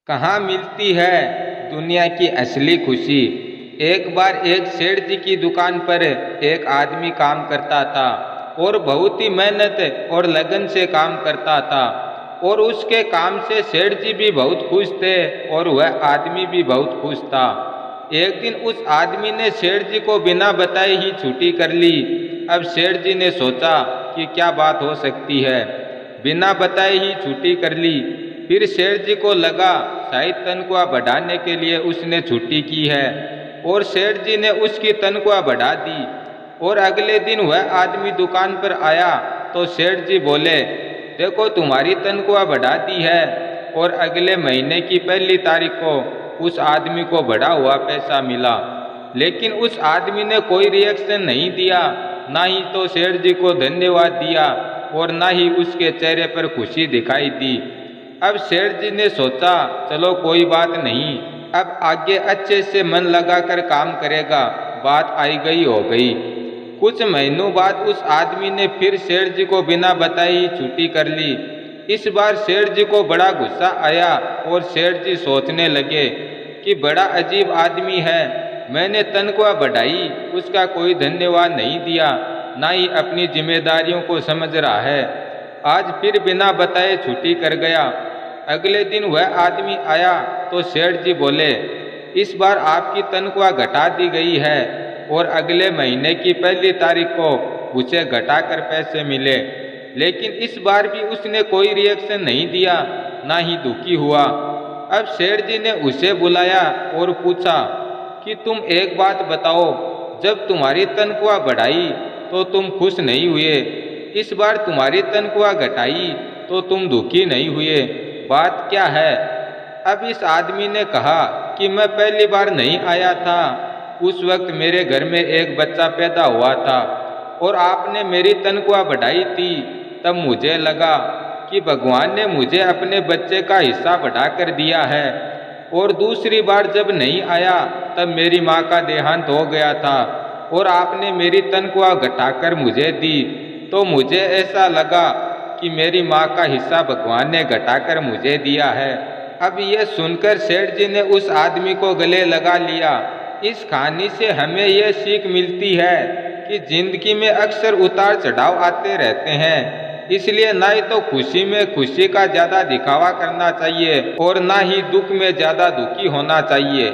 कहाँ मिलती है दुनिया की असली खुशी। एक बार एक सेठ जी की दुकान पर एक आदमी काम करता था और बहुत ही मेहनत और लगन से काम करता था और उसके काम से सेठ जी भी बहुत खुश थे और वह आदमी भी बहुत खुश था। एक दिन उस आदमी ने सेठ जी को बिना बताए ही छुट्टी कर ली। अब सेठ जी ने सोचा कि क्या बात हो सकती है, बिना बताए ही छुट्टी कर ली। फिर सेठ जी को लगा शायद तनख्वाह बढ़ाने के लिए उसने छुट्टी की है और सेठ जी ने उसकी तनख्वाह बढ़ा दी। और अगले दिन वह आदमी दुकान पर आया तो सेठ जी बोले, देखो तुम्हारी तनख्वाह बढ़ा दी है। और अगले महीने की पहली तारीख को उस आदमी को बढ़ा हुआ पैसा मिला। लेकिन उस आदमी ने कोई रिएक्शन नहीं दिया, ना ही तो सेठ जी को धन्यवाद दिया और ना ही उसके चेहरे पर खुशी दिखाई दी। अब सेठ जी ने सोचा चलो कोई बात नहीं, अब आगे अच्छे से मन लगाकर काम करेगा, बात आई गई हो गई। कुछ महीनों बाद उस आदमी ने फिर सेठ जी को बिना बताए ही छुट्टी कर ली। इस बार सेठ जी को बड़ा गुस्सा आया और सेठ जी सोचने लगे कि बड़ा अजीब आदमी है, मैंने तनख्वाह बढ़ाई, उसका कोई धन्यवाद नहीं दिया, ना ही अपनी जिम्मेदारियों को समझ रहा है। आज फिर बिना बताए छुट्टी कर गया। अगले दिन वह आदमी आया तो सेठ जी बोले, इस बार आपकी तनख्वाह घटा दी गई है और अगले महीने की पहली तारीख को उसे घटाकर पैसे मिले। लेकिन इस बार भी उसने कोई रिएक्शन नहीं दिया, ना ही दुखी हुआ। अब सेठ जी ने उसे बुलाया और पूछा कि तुम एक बात बताओ, जब तुम्हारी तनख्वाह बढ़ाई तो तुम खुश नहीं हुए, इस बार तुम्हारी तनख्वाह घटाई तो तुम दुखी नहीं हुए, बात क्या है। अब इस आदमी ने कहा कि मैं पहली बार नहीं आया था, उस वक्त मेरे घर में एक बच्चा पैदा हुआ था और आपने मेरी तनख्वाह बढ़ाई थी। तब मुझे लगा कि भगवान ने मुझे अपने बच्चे का हिस्सा बढ़ाकर दिया है। और दूसरी बार जब नहीं आया तब मेरी माँ का देहांत हो गया था और आपने मेरी तनख्वाह घटाकर मुझे दी, तो मुझे ऐसा लगा कि मेरी माँ का हिस्सा भगवान ने घटाकर मुझे दिया है। अब यह सुनकर सेठ जी ने उस आदमी को गले लगा लिया। इस कहानी से हमें यह सीख मिलती है कि जिंदगी में अक्सर उतार चढ़ाव आते रहते हैं, इसलिए ना ही तो खुशी में खुशी का ज्यादा दिखावा करना चाहिए और ना ही दुख में ज्यादा दुखी होना चाहिए।